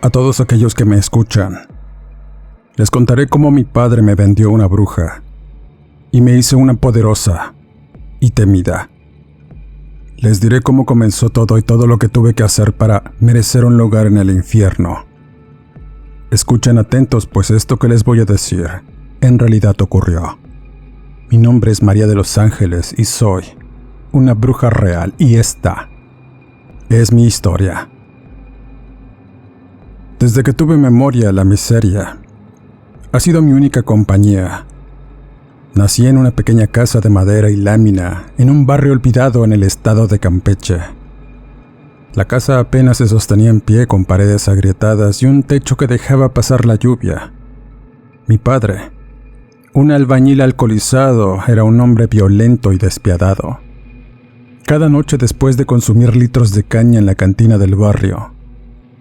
A todos aquellos que me escuchan, les contaré cómo mi padre me vendió una bruja y me hizo una poderosa y temida. Les diré cómo comenzó todo y todo lo que tuve que hacer para merecer un lugar en el infierno. Escuchen atentos, pues esto que les voy a decir en realidad ocurrió. Mi nombre es María de los Ángeles y soy una bruja real, y esta es mi historia. Desde que tuve memoria, la miseria ha sido mi única compañía. Nací en una pequeña casa de madera y lámina en un barrio olvidado en el estado de Campeche. La casa apenas se sostenía en pie con paredes agrietadas y un techo que dejaba pasar la lluvia. Mi padre, un albañil alcoholizado, era un hombre violento y despiadado. Cada noche, después de consumir litros de caña en la cantina del barrio,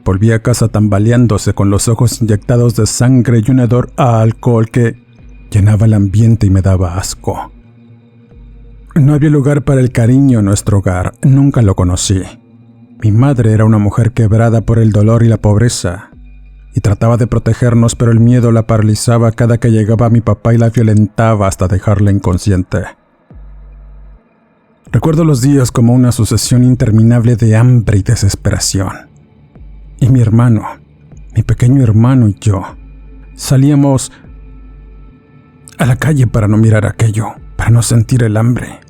volvía a casa tambaleándose con los ojos inyectados de sangre y un hedor a alcohol que llenaba el ambiente y me daba asco. No había lugar para el cariño en nuestro hogar, nunca lo conocí. Mi madre era una mujer quebrada por el dolor y la pobreza, y trataba de protegernos, pero el miedo la paralizaba cada que llegaba mi papá y la violentaba hasta dejarla inconsciente. Recuerdo los días como una sucesión interminable de hambre y desesperación. Y mi hermano, mi pequeño hermano y yo, salíamos a la calle para no mirar aquello, para no sentir el hambre.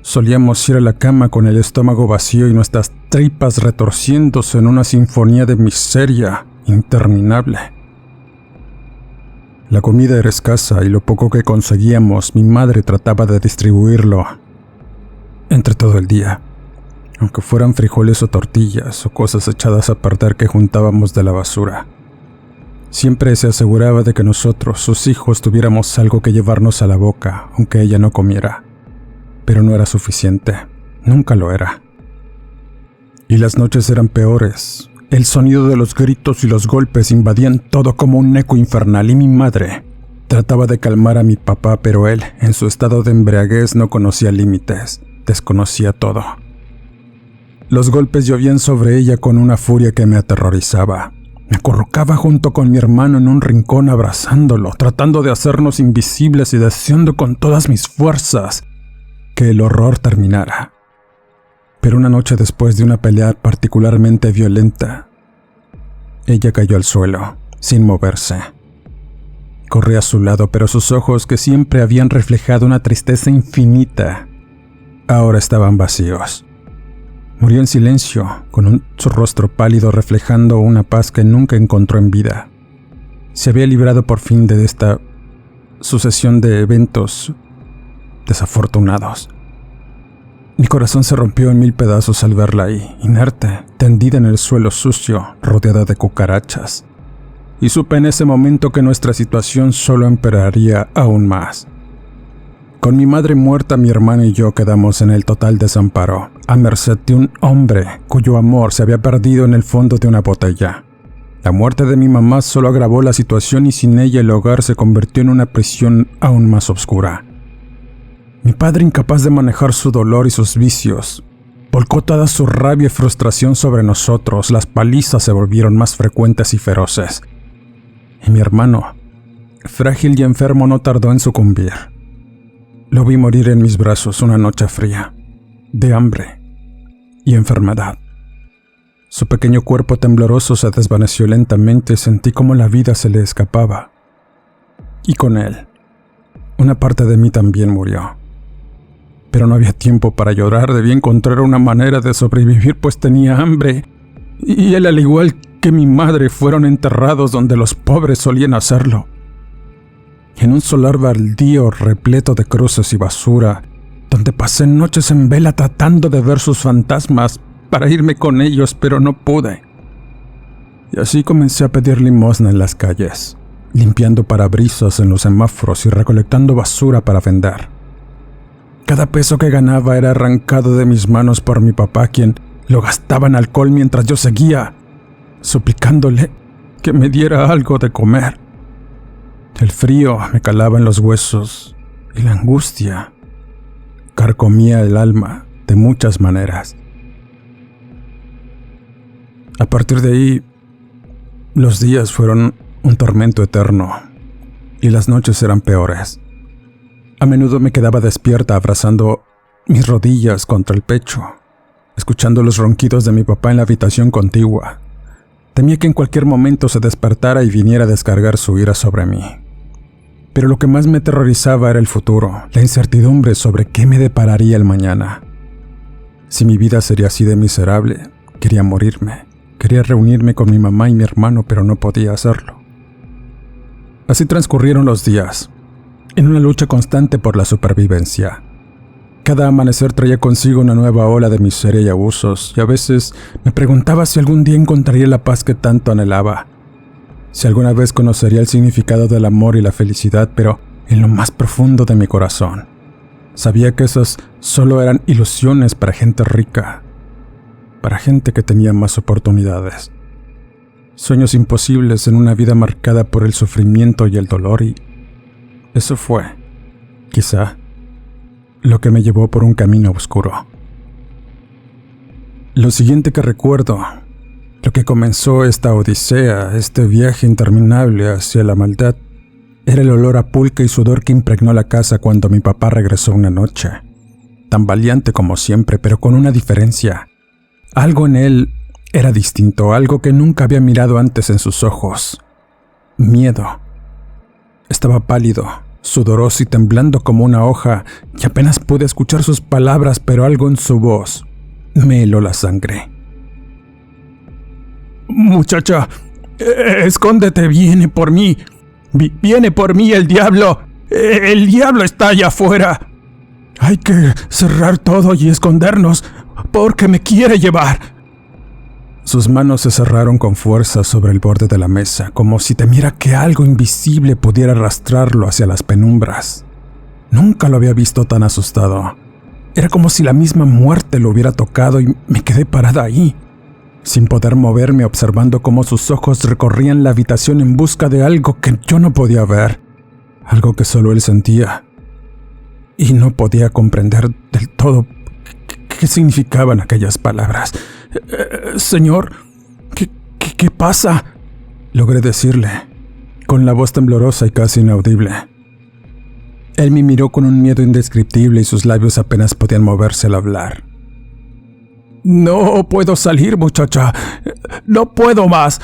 Solíamos ir a la cama con el estómago vacío y nuestras tripas retorciéndose en una sinfonía de miseria interminable. La comida era escasa y lo poco que conseguíamos, mi madre trataba de distribuirlo entre todo el día, aunque fueran frijoles o tortillas o cosas echadas a perder que juntábamos de la basura. Siempre se aseguraba de que nosotros, sus hijos, tuviéramos algo que llevarnos a la boca, aunque ella no comiera. Pero no era suficiente, nunca lo era. Y las noches eran peores. El sonido de los gritos y los golpes invadían todo como un eco infernal, y mi madre trataba de calmar a mi papá, pero él, en su estado de embriaguez, no conocía límites, desconocía todo. Los golpes llovían sobre ella con una furia que me aterrorizaba. Me acurrucaba junto con mi hermano en un rincón abrazándolo, tratando de hacernos invisibles y deseando con todas mis fuerzas que el horror terminara. Pero una noche después de una pelea particularmente violenta, ella cayó al suelo, sin moverse. Corrí a su lado, pero sus ojos, que siempre habían reflejado una tristeza infinita, ahora estaban vacíos. Murió en silencio, con su rostro pálido reflejando una paz que nunca encontró en vida. Se había librado por fin de esta sucesión de eventos desafortunados. Mi corazón se rompió en 1000 pedazos al verla ahí, inerte, tendida en el suelo sucio, rodeada de cucarachas. Y supe en ese momento que nuestra situación solo empeoraría aún más. Con mi madre muerta, mi hermano y yo quedamos en el total desamparo, a merced de un hombre cuyo amor se había perdido en el fondo de una botella. La muerte de mi mamá solo agravó la situación y sin ella el hogar se convirtió en una prisión aún más oscura. Mi padre, incapaz de manejar su dolor y sus vicios, volcó toda su rabia y frustración sobre nosotros. Las palizas se volvieron más frecuentes y feroces. Y mi hermano, frágil y enfermo, no tardó en sucumbir. Lo vi morir en mis brazos una noche fría, de hambre y enfermedad. Su pequeño cuerpo tembloroso se desvaneció lentamente y sentí como la vida se le escapaba. Y con él, una parte de mí también murió. Pero no había tiempo para llorar, debía encontrar una manera de sobrevivir, pues tenía hambre. Y él, al igual que mi madre, fueron enterrados donde los pobres solían hacerlo. En un solar baldío repleto de cruces y basura, donde pasé noches en vela tratando de ver sus fantasmas para irme con ellos, pero no pude. Y así comencé a pedir limosna en las calles, limpiando parabrisas en los semáforos y recolectando basura para vender. Cada peso que ganaba era arrancado de mis manos por mi papá, quien lo gastaba en alcohol mientras yo seguía suplicándole que me diera algo de comer. El frío me calaba en los huesos y la angustia carcomía el alma de muchas maneras. A partir de ahí, Los días fueron un tormento eterno y las noches eran peores. A menudo me quedaba despierta abrazando mis rodillas contra el pecho, escuchando los ronquidos de mi papá en la habitación contigua. Temía que en cualquier momento se despertara y viniera a descargar su ira sobre mí. Pero lo que más me aterrorizaba era el futuro, la incertidumbre sobre qué me depararía el mañana. Si mi vida sería así de miserable, quería morirme. Quería reunirme con mi mamá y mi hermano, pero no podía hacerlo. Así transcurrieron los días, en una lucha constante por la supervivencia. Cada amanecer traía consigo una nueva ola de miseria y abusos, y a veces me preguntaba si algún día encontraría la paz que tanto anhelaba, si alguna vez conocería el significado del amor y la felicidad, pero en lo más profundo de mi corazón, sabía que esas solo eran ilusiones para gente rica, para gente que tenía más oportunidades. Sueños imposibles en una vida marcada por el sufrimiento y el dolor, y eso fue, quizá, lo que me llevó por un camino oscuro. Lo siguiente que recuerdo, lo que comenzó esta odisea, este viaje interminable hacia la maldad, era el olor a pulque y sudor que impregnó la casa cuando mi papá regresó una noche. Tan valiente como siempre, pero con una diferencia. Algo en él era distinto, algo que nunca había mirado antes en sus ojos. Miedo. Estaba pálido, sudoroso y temblando como una hoja, y apenas pude escuchar sus palabras, pero algo en su voz me heló la sangre. «Muchacha, escóndete, viene por mí. Viene por mí el diablo. El diablo está allá afuera. Hay que cerrar todo y escondernos, porque me quiere llevar». Sus manos se cerraron con fuerza sobre el borde de la mesa, como si temiera que algo invisible pudiera arrastrarlo hacia las penumbras. Nunca lo había visto tan asustado. Era como si la misma muerte lo hubiera tocado y me quedé parada ahí, sin poder moverme, observando cómo sus ojos recorrían la habitación en busca de algo que yo no podía ver, algo que solo él sentía. Y no podía comprender del todo qué significaban aquellas palabras. «Señor, ¿qué pasa?», logré decirle, con la voz temblorosa y casi inaudible. Él me miró con un miedo indescriptible y sus labios apenas podían moverse al hablar. «No puedo salir, muchacha. No puedo más.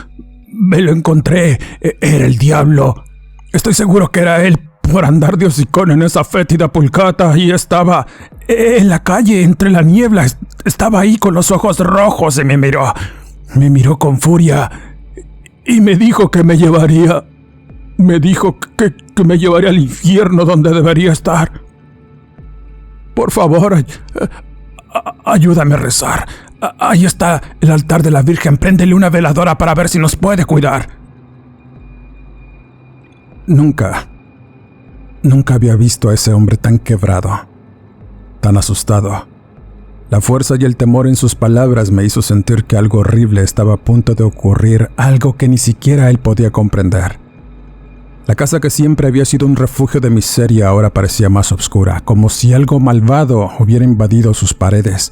Me lo encontré. Era el diablo. Estoy seguro que era él por andar de hocicón en esa fétida pulcata, y estaba en la calle entre la niebla. Estaba ahí con los ojos rojos y me miró. Me miró con furia y me dijo que me llevaría. Me dijo que me llevaría al infierno donde debería estar. Por favor, ayúdame a rezar. Ahí está el altar de la Virgen. Préndele una veladora para ver si nos puede cuidar». Nunca había visto a ese hombre tan quebrado, tan asustado. La fuerza y el temor en sus palabras me hizo sentir que algo horrible estaba a punto de ocurrir, algo que ni siquiera él podía comprender. La casa que siempre había sido un refugio de miseria ahora parecía más oscura, como si algo malvado hubiera invadido sus paredes.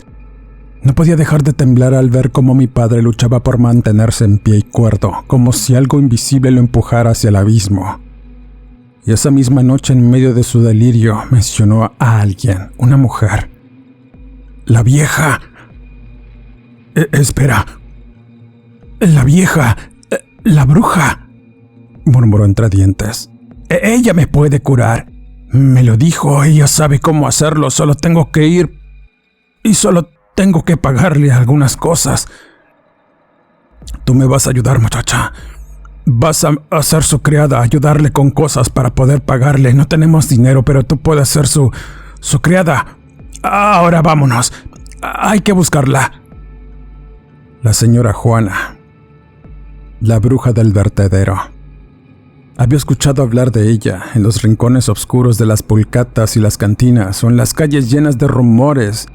No podía dejar de temblar al ver cómo mi padre luchaba por mantenerse en pie y cuerdo, como si algo invisible lo empujara hacia el abismo. Y esa misma noche, en medio de su delirio, mencionó a alguien, una mujer. «La vieja». «Espera. La vieja. La bruja», murmuró entre dientes. «Ella me puede curar. Me lo dijo, ella sabe cómo hacerlo, solo tengo que ir y solo tengo que pagarle algunas cosas. Tú me vas a ayudar, muchacha. Vas a ser su criada, ayudarle con cosas para poder pagarle. No tenemos dinero, pero tú puedes ser su criada. Ahora vámonos. Hay que buscarla». La señora Juana, la bruja del vertedero. Había escuchado hablar de ella en los rincones oscuros de las pulcatas y las cantinas, o en las calles llenas de rumores,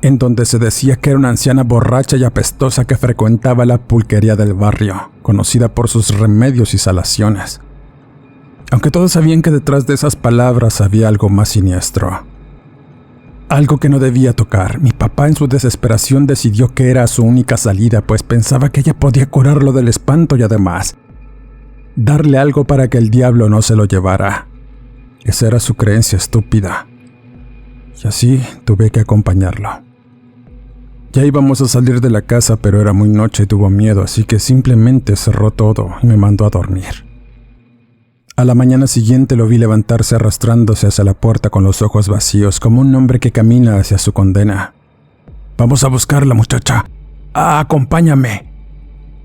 en donde se decía que era una anciana borracha y apestosa que frecuentaba la pulquería del barrio, conocida por sus remedios y salaciones. Aunque todos sabían que detrás de esas palabras había algo más siniestro. Algo que no debía tocar. Mi papá en su desesperación decidió que era su única salida, pues pensaba que ella podía curarlo del espanto y además darle algo para que el diablo no se lo llevara. Esa era su creencia estúpida. Y así tuve que acompañarlo. Ya íbamos a salir de la casa, pero era muy noche y tuvo miedo, así que simplemente cerró todo y me mandó a dormir. A la mañana siguiente lo vi levantarse arrastrándose hacia la puerta con los ojos vacíos, como un hombre que camina hacia su condena. «Vamos a buscarla, muchacha. Acompáñame»,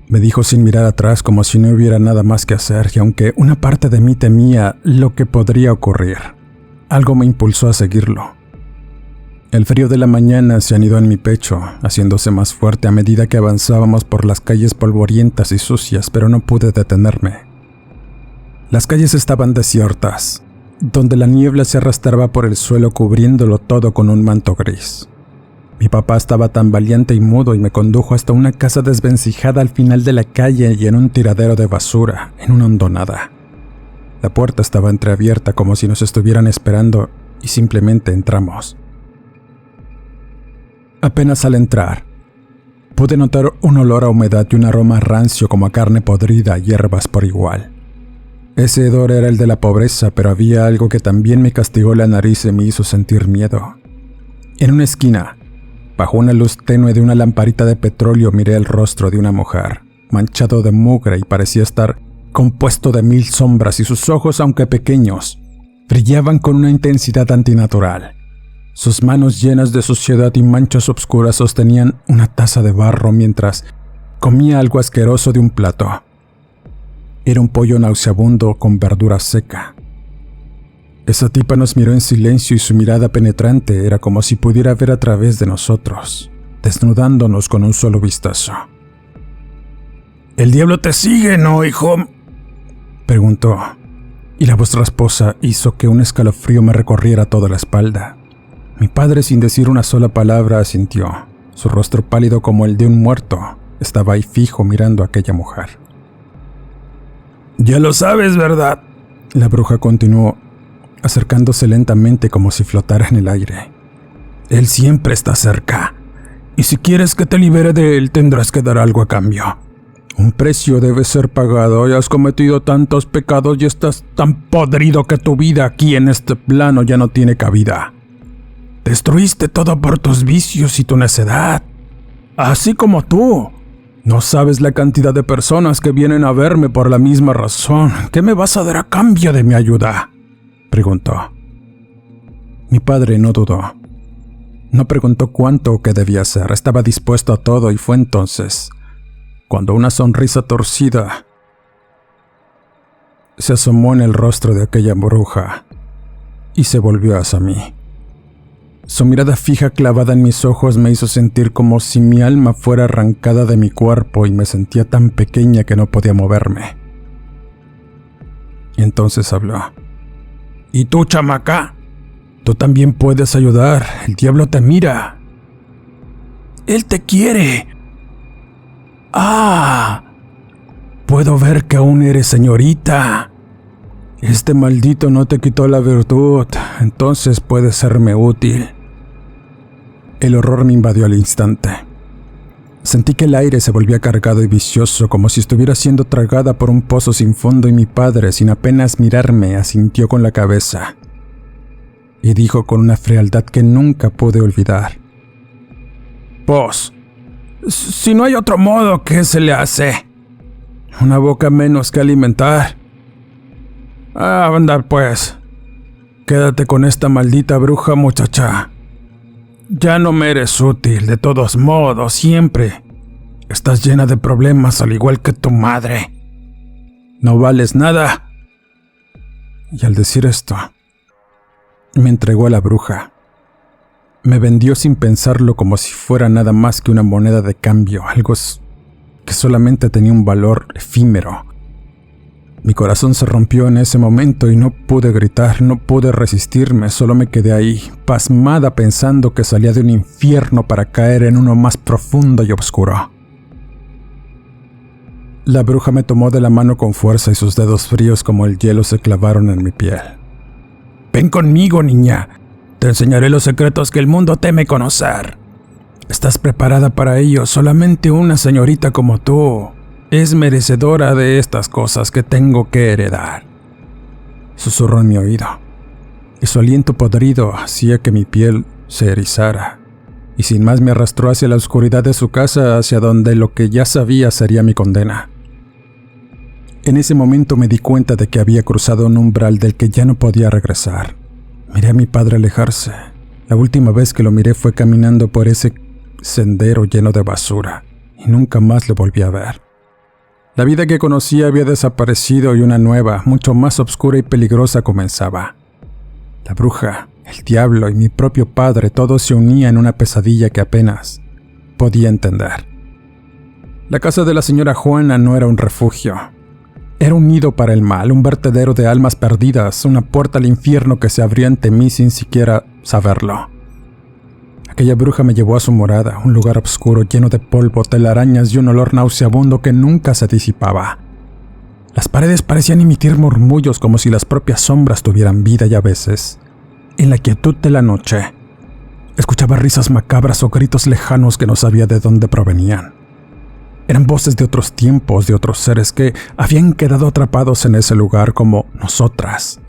me dijo sin mirar atrás, como si no hubiera nada más que hacer, y aunque una parte de mí temía lo que podría ocurrir, algo me impulsó a seguirlo. El frío de la mañana se anidó en mi pecho, haciéndose más fuerte a medida que avanzábamos por las calles polvorientas y sucias, pero no pude detenerme. Las calles estaban desiertas, donde la niebla se arrastraba por el suelo cubriéndolo todo con un manto gris. Mi papá estaba tan valiente y mudo y me condujo hasta una casa desvencijada al final de la calle y en un tiradero de basura, en una hondonada. La puerta estaba entreabierta como si nos estuvieran esperando y simplemente entramos. Apenas al entrar, pude notar un olor a humedad y un aroma rancio como a carne podrida y hierbas por igual. Ese hedor era el de la pobreza, pero había algo que también me castigó la nariz y me hizo sentir miedo. En una esquina, bajo una luz tenue de una lamparita de petróleo, miré el rostro de una mujer, manchado de mugre y parecía estar compuesto de 1000 sombras, y sus ojos, aunque pequeños, brillaban con una intensidad antinatural. Sus manos llenas de suciedad y manchas oscuras sostenían una taza de barro mientras comía algo asqueroso de un plato. Era un pollo nauseabundo con verdura seca. Esa tipa nos miró en silencio y su mirada penetrante era como si pudiera ver a través de nosotros, desnudándonos con un solo vistazo. «¿El diablo te sigue, no, hijo?», preguntó, y la voz rasposa hizo que un escalofrío me recorriera toda la espalda. Mi padre, sin decir una sola palabra, asintió. Su rostro pálido como el de un muerto estaba ahí fijo mirando a aquella mujer. «Ya lo sabes, ¿verdad?», la bruja continuó, acercándose lentamente como si flotara en el aire. «Él siempre está cerca, y si quieres que te libere de él, tendrás que dar algo a cambio. Un precio debe ser pagado, y has cometido tantos pecados y estás tan podrido que tu vida aquí en este plano ya no tiene cabida. Destruiste todo por tus vicios y tu necedad, así como tú. No sabes la cantidad de personas que vienen a verme por la misma razón. ¿Qué me vas a dar a cambio de mi ayuda?», preguntó. Mi padre no dudó. No preguntó cuánto o qué debía hacer. Estaba dispuesto a todo, y fue entonces cuando una sonrisa torcida se asomó en el rostro de aquella bruja y se volvió hacia mí. Su mirada fija clavada en mis ojos me hizo sentir como si mi alma fuera arrancada de mi cuerpo y me sentía tan pequeña que no podía moverme. Y entonces habló. «¿Y tú, chamaca? Tú también puedes ayudar. El diablo te mira. Él te quiere. ¡Ah! Puedo ver que aún eres señorita. Este maldito no te quitó la virtud, entonces puede serme útil». El horror me invadió al instante. Sentí que el aire se volvía cargado y vicioso, como si estuviera siendo tragada por un pozo sin fondo, y mi padre, sin apenas mirarme, asintió con la cabeza y dijo con una frialdad que nunca pude olvidar: «Pues, si no hay otro modo, ¿qué se le hace? Una boca menos que alimentar. Anda pues, quédate con esta maldita bruja, muchacha. Ya no me eres útil, de todos modos, siempre estás llena de problemas al igual que tu madre. No vales nada». Y al decir esto, me entregó a la bruja. Me vendió sin pensarlo como si fuera nada más que una moneda de cambio, algo que solamente tenía un valor efímero. Mi corazón se rompió en ese momento y no pude gritar, no pude resistirme, solo me quedé ahí, pasmada, pensando que salía de un infierno para caer en uno más profundo y oscuro. La bruja me tomó de la mano con fuerza y sus dedos fríos como el hielo se clavaron en mi piel. «Ven conmigo, niña. Te enseñaré los secretos que el mundo teme conocer. Estás preparada para ello, solamente una señorita como tú es merecedora de estas cosas que tengo que heredar. Susurró en mi oído, y su aliento podrido hacía que mi piel se erizara, y sin más me arrastró hacia la oscuridad de su casa, hacia donde lo que ya sabía sería mi condena. En ese momento me di cuenta de que había cruzado un umbral del que ya no podía regresar. Miré a mi padre alejarse. La última vez que lo miré fue caminando por ese sendero lleno de basura, y nunca más lo volví a ver. La vida que conocía había desaparecido y una nueva, mucho más oscura y peligrosa comenzaba. La bruja, el diablo y mi propio padre, todo se unía en una pesadilla que apenas podía entender. La casa de la señora Juana no era un refugio. Era un nido para el mal, un vertedero de almas perdidas, una puerta al infierno que se abría ante mí sin siquiera saberlo. Aquella bruja me llevó a su morada, un lugar oscuro lleno de polvo, telarañas y un olor nauseabundo que nunca se disipaba. Las paredes parecían emitir murmullos como si las propias sombras tuvieran vida y a veces, en la quietud de la noche, escuchaba risas macabras o gritos lejanos que no sabía de dónde provenían. Eran voces de otros tiempos, de otros seres que habían quedado atrapados en ese lugar como nosotras.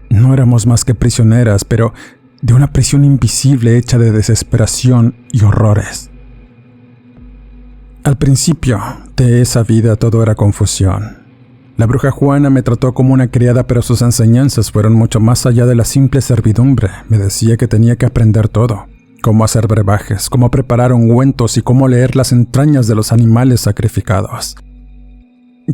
No éramos más que prisioneras, pero de una prisión invisible hecha de desesperación y horrores. Al principio de esa vida todo era confusión. La bruja Juana me trató como una criada, pero sus enseñanzas fueron mucho más allá de la simple servidumbre. Me decía que tenía que aprender todo: cómo hacer brebajes, cómo preparar ungüentos y cómo leer las entrañas de los animales sacrificados.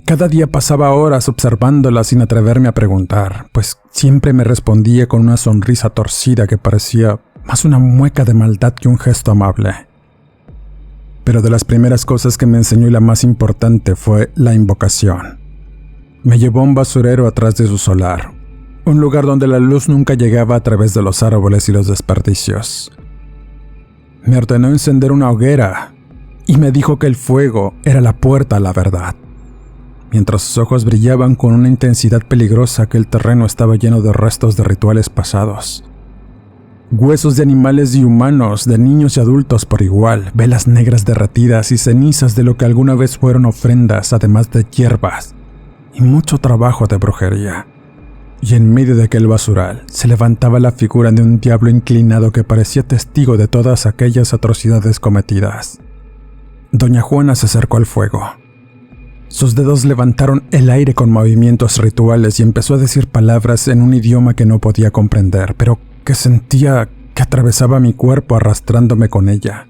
Cada día pasaba horas observándola sin atreverme a preguntar, pues siempre me respondía con una sonrisa torcida que parecía más una mueca de maldad que un gesto amable. Pero de las primeras cosas que me enseñó y la más importante fue la invocación. Me llevó a un basurero atrás de su solar, un lugar donde la luz nunca llegaba a través de los árboles y los desperdicios. Me ordenó encender una hoguera y me dijo que el fuego era la puerta a la verdad. Mientras sus ojos brillaban con una intensidad peligrosa, que el terreno estaba lleno de restos de rituales pasados. Huesos de animales y humanos, de niños y adultos por igual, velas negras derretidas y cenizas de lo que alguna vez fueron ofrendas, además de hierbas y mucho trabajo de brujería. Y en medio de aquel basural se levantaba la figura de un diablo inclinado que parecía testigo de todas aquellas atrocidades cometidas. Doña Juana se acercó al fuego. Sus dedos levantaron el aire con movimientos rituales y empezó a decir palabras en un idioma que no podía comprender, pero que sentía que atravesaba mi cuerpo arrastrándome con ella.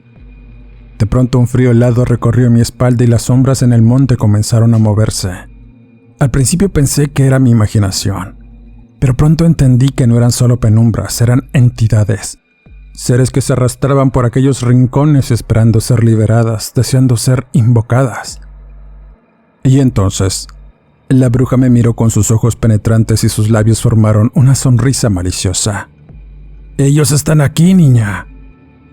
De pronto un frío helado recorrió mi espalda y las sombras en el monte comenzaron a moverse. Al principio pensé que era mi imaginación, pero pronto entendí que no eran solo penumbras, eran entidades. Seres que se arrastraban por aquellos rincones esperando ser liberadas, deseando ser invocadas. Y entonces, la bruja me miró con sus ojos penetrantes y sus labios formaron una sonrisa maliciosa. «Ellos están aquí, niña.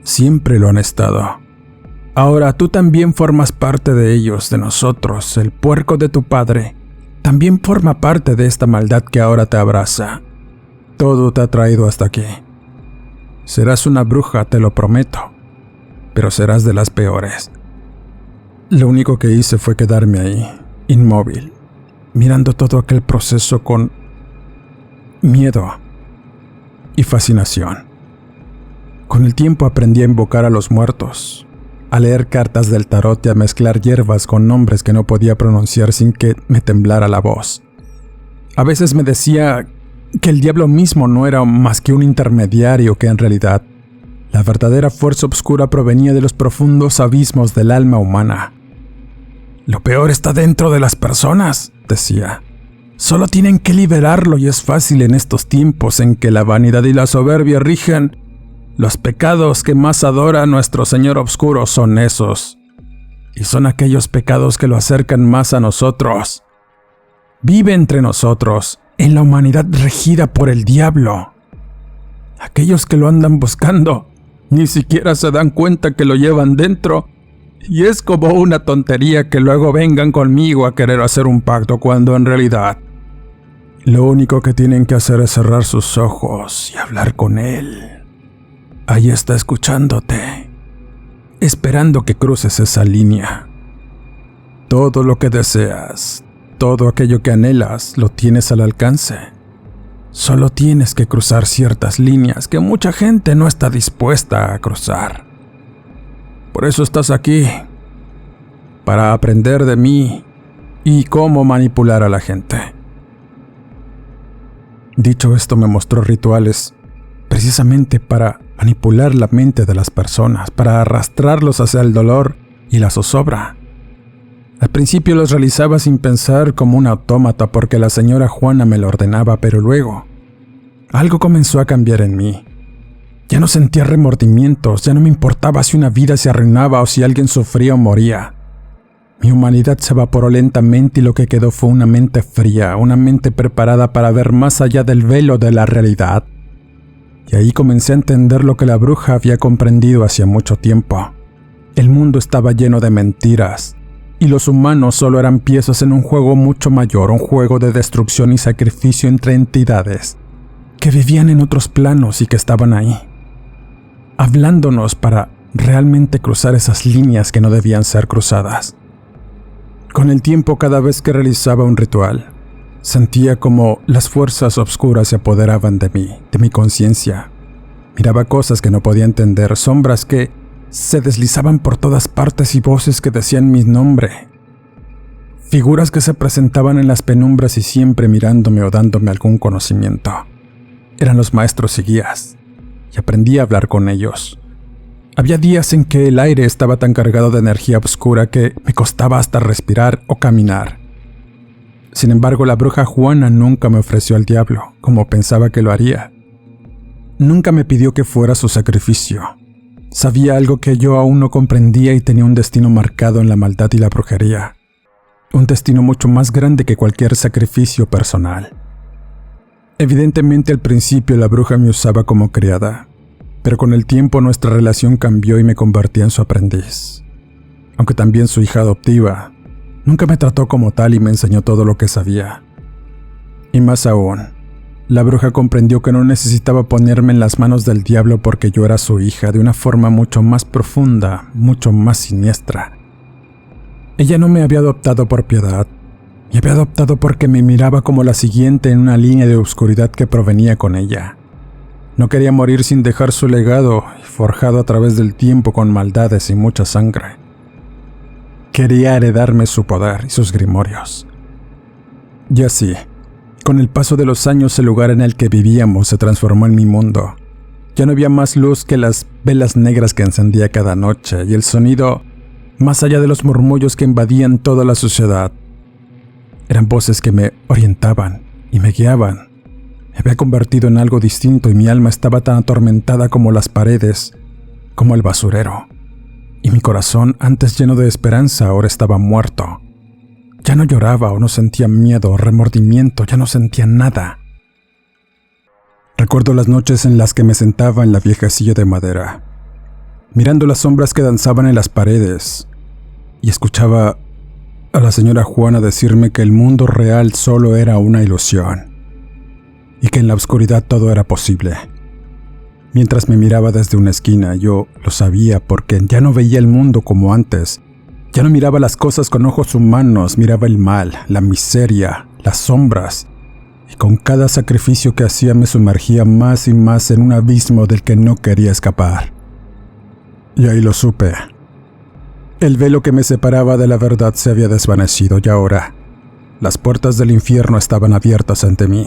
Siempre lo han estado. Ahora tú también formas parte de ellos, de nosotros. El puerco de tu padre también forma parte de esta maldad que ahora te abraza. Todo te ha traído hasta aquí. Serás una bruja, te lo prometo, pero serás de las peores». Lo único que hice fue quedarme ahí, inmóvil, mirando todo aquel proceso con miedo y fascinación. Con el tiempo aprendí a invocar a los muertos, a leer cartas del tarot y a mezclar hierbas con nombres que no podía pronunciar sin que me temblara la voz. A veces me decía que el diablo mismo no era más que un intermediario, que en realidad la verdadera fuerza oscura provenía de los profundos abismos del alma humana. «Lo peor está dentro de las personas», decía. «Solo tienen que liberarlo y es fácil en estos tiempos en que la vanidad y la soberbia rigen. Los pecados que más adora nuestro Señor Oscuro son esos. Y son aquellos pecados que lo acercan más a nosotros. Vive entre nosotros, en la humanidad regida por el diablo. Aquellos que lo andan buscando ni siquiera se dan cuenta que lo llevan dentro, y es como una tontería que luego vengan conmigo a querer hacer un pacto cuando en realidad lo único que tienen que hacer es cerrar sus ojos y hablar con él. Ahí está escuchándote, esperando que cruces esa línea. todo lo que deseas, todo aquello que anhelas, lo tienes al alcance. Solo tienes que cruzar ciertas líneas que mucha gente no está dispuesta a cruzar. Por eso estás aquí, para aprender de mí y cómo manipular a la gente. Dicho esto, me mostró rituales precisamente para manipular la mente de las personas, para arrastrarlos hacia el dolor y la zozobra. Al principio los realizaba sin pensar, como un autómata, porque la señora Juana me lo ordenaba, pero luego algo comenzó a cambiar en mí. Ya no sentía remordimientos, ya no me importaba si una vida se arruinaba o si alguien sufría o moría. Mi humanidad se evaporó lentamente y lo que quedó fue una mente fría, una mente preparada para ver más allá del velo de la realidad. Y ahí comencé a entender lo que la bruja había comprendido hacía mucho tiempo. El mundo estaba lleno de mentiras, y los humanos solo eran piezas en un juego mucho mayor, un juego de destrucción y sacrificio entre entidades que vivían en otros planos y que estaban ahí, hablándonos para realmente cruzar esas líneas que no debían ser cruzadas. Con el tiempo, cada vez que realizaba un ritual, sentía como las fuerzas oscuras se apoderaban de mí, de mi conciencia. Miraba cosas que no podía entender, sombras que se deslizaban por todas partes y voces que decían mi nombre. Figuras que se presentaban en las penumbras y siempre mirándome o dándome algún conocimiento. Eran los maestros y guías, y aprendí a hablar con ellos. Había días en que el aire estaba tan cargado de energía oscura que me costaba hasta respirar o caminar. Sin embargo, la bruja Juana nunca me ofreció al diablo, como pensaba que lo haría. Nunca me pidió que fuera su sacrificio. Sabía algo que yo aún no comprendía y tenía un destino marcado en la maldad y la brujería. Un destino mucho más grande que cualquier sacrificio personal. Evidentemente, al principio la bruja me usaba como criada, pero con el tiempo nuestra relación cambió y me convertí en su aprendiz. Aunque también su hija adoptiva, nunca me trató como tal y me enseñó todo lo que sabía. Y más aún, la bruja comprendió que no necesitaba ponerme en las manos del diablo porque yo era su hija de una forma mucho más profunda, mucho más siniestra. Ella no me había adoptado por piedad, me había adoptado porque me miraba como la siguiente en una línea de oscuridad que provenía con ella. No quería morir sin dejar su legado, forjado a través del tiempo con maldades y mucha sangre. Quería heredarme su poder y sus grimorios. Y así, con el paso de los años, el lugar en el que vivíamos se transformó en mi mundo. Ya no había más luz que las velas negras que encendía cada noche y el sonido más allá de los murmullos que invadían toda la sociedad. Eran voces que me orientaban y me guiaban. Me había convertido en algo distinto y mi alma estaba tan atormentada como las paredes, como el basurero. Y mi corazón, antes lleno de esperanza, ahora estaba muerto. Ya no lloraba o no sentía miedo o remordimiento, ya no sentía nada. Recuerdo las noches en las que me sentaba en la vieja silla de madera, mirando las sombras que danzaban en las paredes, y escuchaba a la señora Juana decirme que el mundo real solo era una ilusión, y que en la oscuridad todo era posible. Mientras me miraba desde una esquina, yo lo sabía porque ya no veía el mundo como antes. Ya no miraba las cosas con ojos humanos, miraba el mal, la miseria, las sombras, y con cada sacrificio que hacía me sumergía más y más en un abismo del que no quería escapar. Y ahí lo supe. El velo que me separaba de la verdad se había desvanecido y ahora las puertas del infierno estaban abiertas ante mí.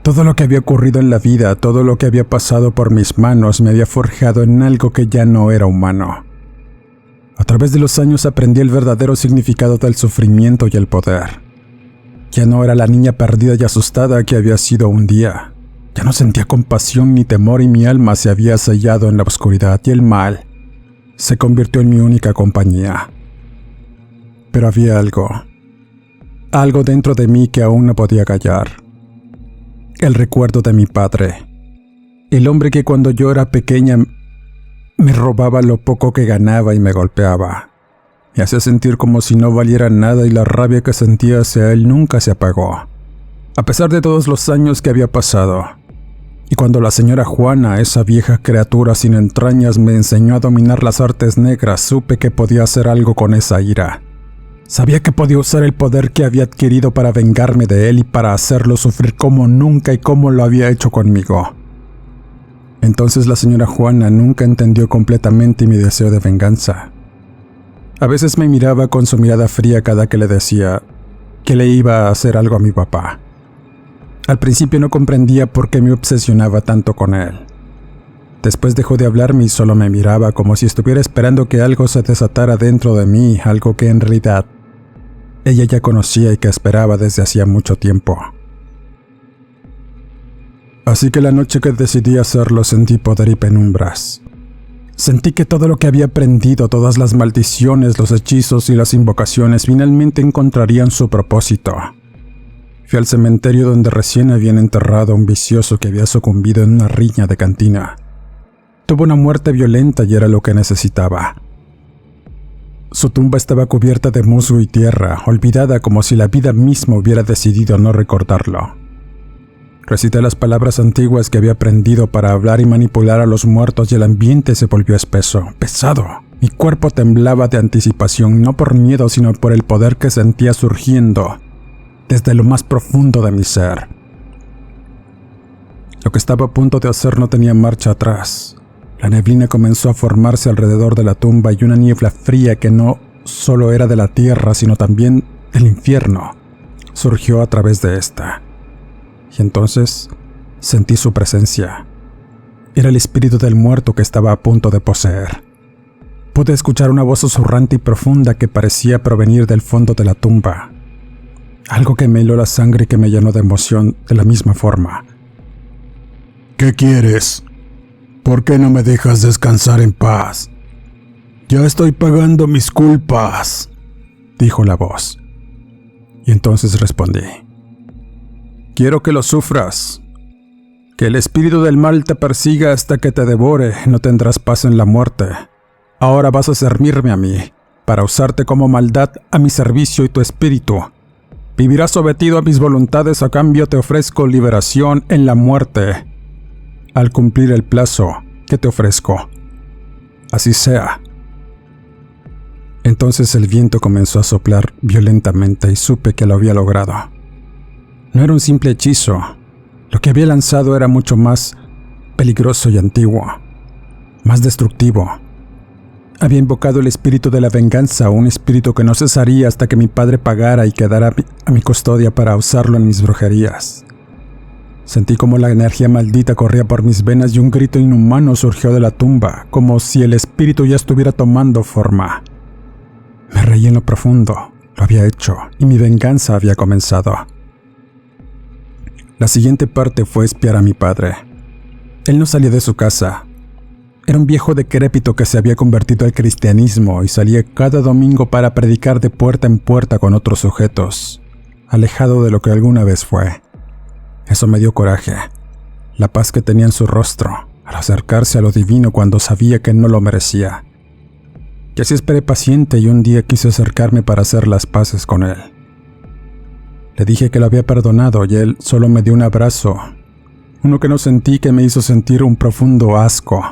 Todo lo que había ocurrido en la vida, todo lo que había pasado por mis manos me había forjado en algo que ya no era humano. A través de los años aprendí el verdadero significado del sufrimiento y el poder. Ya no era la niña perdida y asustada que había sido un día. Ya no sentía compasión ni temor y mi alma se había sellado en la oscuridad y el mal se convirtió en mi única compañía. Pero había algo dentro de mí que aún no podía callar. El recuerdo de mi padre, el hombre que cuando yo era pequeña me robaba lo poco que ganaba y me golpeaba. Me hacía sentir como si no valiera nada y la rabia que sentía hacia él nunca se apagó, a pesar de todos los años que había pasado. Y cuando la señora Juana, esa vieja criatura sin entrañas, me enseñó a dominar las artes negras, supe que podía hacer algo con esa ira. Sabía que podía usar el poder que había adquirido para vengarme de él y para hacerlo sufrir como nunca y como lo había hecho conmigo. Entonces la señora Juana nunca entendió completamente mi deseo de venganza. A veces me miraba con su mirada fría cada que le decía que le iba a hacer algo a mi papá. Al principio no comprendía por qué me obsesionaba tanto con él. Después dejó de hablarme y solo me miraba como si estuviera esperando que algo se desatara dentro de mí, algo que en realidad ella ya conocía y que esperaba desde hacía mucho tiempo. Así que la noche que decidí hacerlo sentí poder y penumbras. Sentí que todo lo que había aprendido, todas las maldiciones, los hechizos y las invocaciones finalmente encontrarían su propósito. Fui al cementerio donde recién habían enterrado a un vicioso que había sucumbido en una riña de cantina. Tuvo una muerte violenta y era lo que necesitaba. Su tumba estaba cubierta de musgo y tierra, olvidada como si la vida misma hubiera decidido no recordarlo. Recité las palabras antiguas que había aprendido para hablar y manipular a los muertos y el ambiente se volvió espeso, pesado. Mi cuerpo temblaba de anticipación, no por miedo sino por el poder que sentía surgiendo desde lo más profundo de mi ser. Lo que estaba a punto de hacer no tenía marcha atrás. La neblina comenzó a formarse alrededor de la tumba y una niebla fría que no solo era de la tierra sino también del infierno surgió a través de esta. Y entonces sentí su presencia. Era el espíritu del muerto que estaba a punto de poseer. Pude escuchar una voz susurrante y profunda que parecía provenir del fondo de la tumba. Algo que me heló la sangre y que me llenó de emoción de la misma forma. ¿Qué quieres? ¿Por qué no me dejas descansar en paz? Ya estoy pagando mis culpas, dijo la voz. Y entonces respondí. Quiero que lo sufras. Que el espíritu del mal te persiga hasta que te devore, no tendrás paz en la muerte. Ahora vas a servirme a mí, para usarte como maldad a mi servicio y tu espíritu. Vivirás sometido a mis voluntades, a cambio te ofrezco liberación en la muerte. Al cumplir el plazo que te ofrezco. Así sea. Entonces el viento comenzó a soplar violentamente y supe que lo había logrado. No era un simple hechizo. Lo que había lanzado era mucho más peligroso y antiguo, más destructivo. Había invocado el espíritu de la venganza, un espíritu que no cesaría hasta que mi padre pagara y quedara a mi custodia para usarlo en mis brujerías. Sentí como la energía maldita corría por mis venas y un grito inhumano surgió de la tumba, como si el espíritu ya estuviera tomando forma. Me reí en lo profundo, lo había hecho, y mi venganza había comenzado. La siguiente parte fue espiar a mi padre. Él no salía de su casa. Era un viejo decrépito que se había convertido al cristianismo y salía cada domingo para predicar de puerta en puerta con otros sujetos, alejado de lo que alguna vez fue. Eso me dio coraje, la paz que tenía en su rostro, al acercarse a lo divino cuando sabía que no lo merecía. Y así esperé paciente y un día quise acercarme para hacer las paces con él. Le dije que lo había perdonado y él solo me dio un abrazo, uno que no sentí, que me hizo sentir un profundo asco.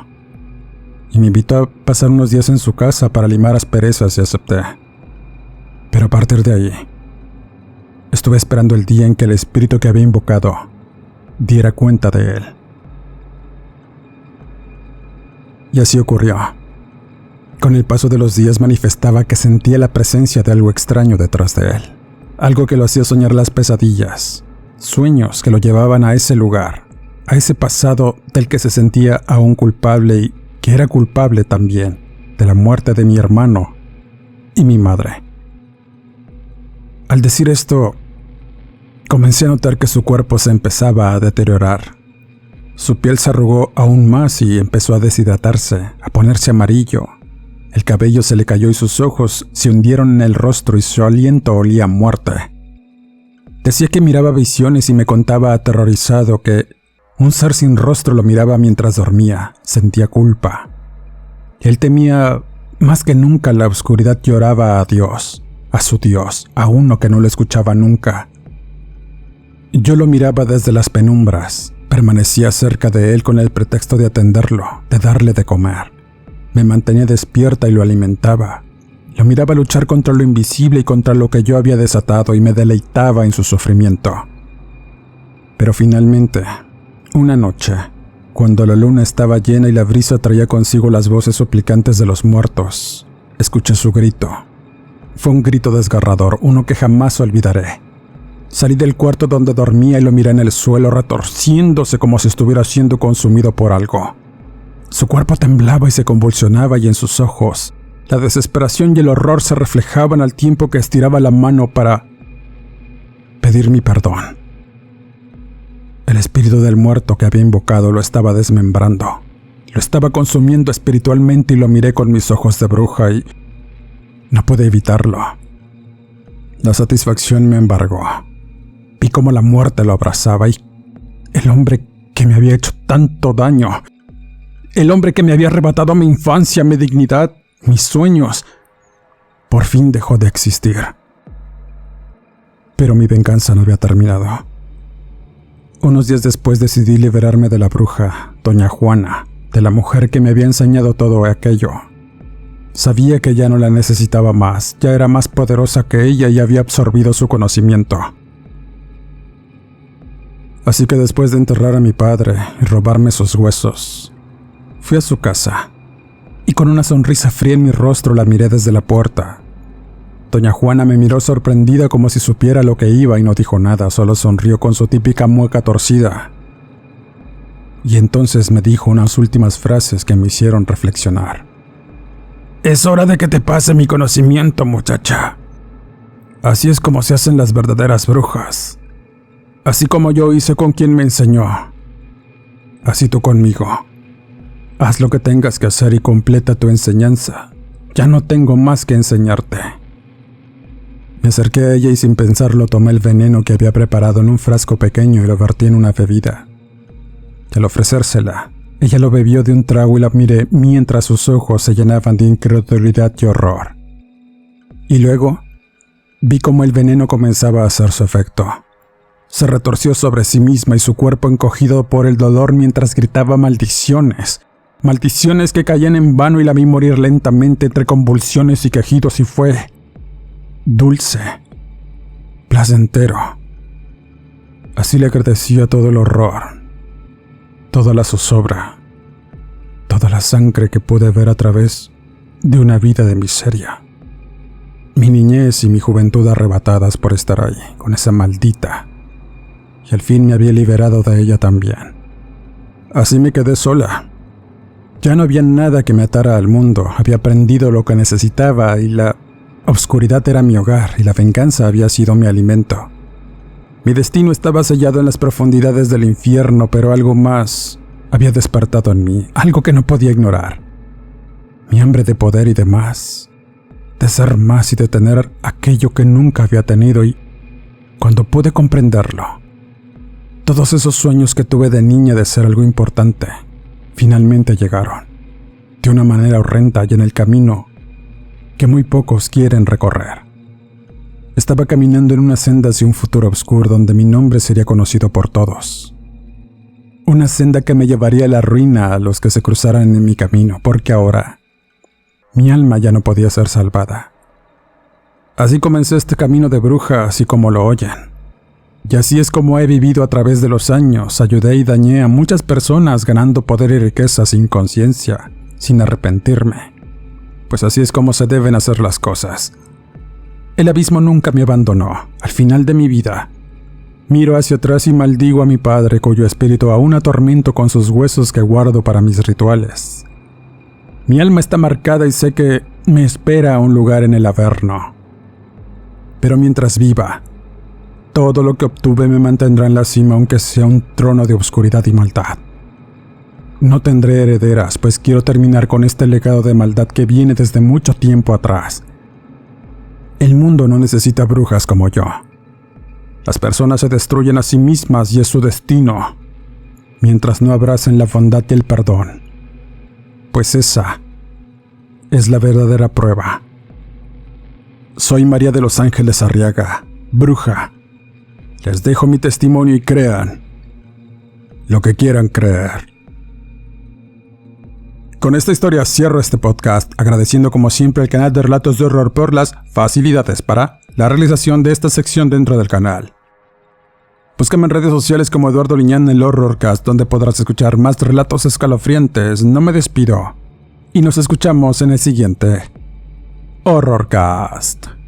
Y me invitó a pasar unos días en su casa para limar asperezas y acepté. Pero a partir de ahí, estuve esperando el día en que el espíritu que había invocado diera cuenta de él. Y así ocurrió. Con el paso de los días manifestaba que sentía la presencia de algo extraño detrás de él. Algo que lo hacía soñar las pesadillas, sueños que lo llevaban a ese lugar, a ese pasado del que se sentía aún culpable y que era culpable también de la muerte de mi hermano y mi madre. Al decir esto, comencé a notar que su cuerpo se empezaba a deteriorar. Su piel se arrugó aún más y empezó a deshidratarse, a ponerse amarillo. El cabello se le cayó y sus ojos se hundieron en el rostro y su aliento olía a muerte. Decía que miraba visiones y me contaba aterrorizado que un ser sin rostro lo miraba mientras dormía. Sentía culpa. Él temía más que nunca la oscuridad y oraba a Dios, a su Dios, a uno que no lo escuchaba nunca. Yo lo miraba desde las penumbras, permanecía cerca de él con el pretexto de atenderlo, de darle de comer. Me mantenía despierta y lo alimentaba. Lo miraba luchar contra lo invisible y contra lo que yo había desatado y me deleitaba en su sufrimiento. Pero finalmente, una noche, cuando la luna estaba llena y la brisa traía consigo las voces suplicantes de los muertos, escuché su grito. Fue un grito desgarrador, uno que jamás olvidaré. Salí del cuarto donde dormía y lo miré en el suelo, retorciéndose como si estuviera siendo consumido por algo. Su cuerpo temblaba y se convulsionaba, y en sus ojos, la desesperación y el horror se reflejaban al tiempo que estiraba la mano para pedir mi perdón. El espíritu del muerto que había invocado lo estaba desmembrando. Lo estaba consumiendo espiritualmente y lo miré con mis ojos de bruja y no pude evitarlo. La satisfacción me embargó. Vi cómo la muerte lo abrazaba y el hombre que me había hecho tanto daño, el hombre que me había arrebatado mi infancia, mi dignidad, mis sueños, por fin dejó de existir. Pero mi venganza no había terminado. Unos días después decidí liberarme de la bruja, doña Juana, de la mujer que me había enseñado todo aquello. Sabía que ya no la necesitaba más, ya era más poderosa que ella y había absorbido su conocimiento. Así que después de enterrar a mi padre y robarme sus huesos, fui a su casa y con una sonrisa fría en mi rostro la miré desde la puerta. Doña Juana me miró sorprendida como si supiera lo que iba y no dijo nada, solo sonrió con su típica mueca torcida. Y entonces me dijo unas últimas frases que me hicieron reflexionar. «Es hora de que te pase mi conocimiento, muchacha. Así es como se hacen las verdaderas brujas. Así como yo hice con quien me enseñó, así tú conmigo. Haz lo que tengas que hacer y completa tu enseñanza. Ya no tengo más que enseñarte». Me acerqué a ella y sin pensarlo tomé el veneno que había preparado en un frasco pequeño y lo vertí en una bebida. Y al ofrecérsela, ella lo bebió de un trago y la miré mientras sus ojos se llenaban de incredulidad y horror. Y luego, vi cómo el veneno comenzaba a hacer su efecto. Se retorció sobre sí misma y su cuerpo encogido por el dolor mientras gritaba maldiciones. Maldiciones que caían en vano y la vi morir lentamente entre convulsiones y quejidos y fue dulce, placentero. Así le agradecí a todo el horror, toda la zozobra, toda la sangre que pude ver a través de una vida de miseria. Mi niñez y mi juventud arrebatadas por estar ahí, con esa maldita. Y al fin me había liberado de ella también. Así me quedé sola. Ya no había nada que me atara al mundo, había aprendido lo que necesitaba y la oscuridad era mi hogar y la venganza había sido mi alimento. Mi destino estaba sellado en las profundidades del infierno, pero algo más había despertado en mí, algo que no podía ignorar. Mi hambre de poder y de más, de ser más y de tener aquello que nunca había tenido y cuando pude comprenderlo, todos esos sueños que tuve de niña de ser algo importante, finalmente llegaron, de una manera horrenda y en el camino que muy pocos quieren recorrer. Estaba caminando en una senda hacia un futuro oscuro donde mi nombre sería conocido por todos. Una senda que me llevaría a la ruina a los que se cruzaran en mi camino, porque ahora mi alma ya no podía ser salvada. Así comencé este camino de bruja, así como lo oyen. Y así es como he vivido a través de los años. Ayudé y dañé a muchas personas ganando poder y riqueza sin conciencia, sin arrepentirme. Pues así es como se deben hacer las cosas. El abismo nunca me abandonó. Al final de mi vida, miro hacia atrás y maldigo a mi padre, cuyo espíritu aún atormento con sus huesos que guardo para mis rituales. Mi alma está marcada y sé que me espera un lugar en el Averno. Pero mientras viva, todo lo que obtuve me mantendrá en la cima, aunque sea un trono de oscuridad y maldad. No tendré herederas, pues quiero terminar con este legado de maldad que viene desde mucho tiempo atrás. El mundo no necesita brujas como yo. Las personas se destruyen a sí mismas y es su destino, mientras no abracen la bondad y el perdón. Pues esa es la verdadera prueba. Soy María de los Ángeles Arriaga, bruja. Les dejo mi testimonio y crean lo que quieran creer. Con esta historia cierro este podcast, agradeciendo como siempre al canal de Relatos de Horror por las facilidades para la realización de esta sección dentro del canal. Búscame en redes sociales como Eduardo Liñán el Horrorcast, donde podrás escuchar más relatos escalofriantes. No me despido. Y nos escuchamos en el siguiente Horrorcast.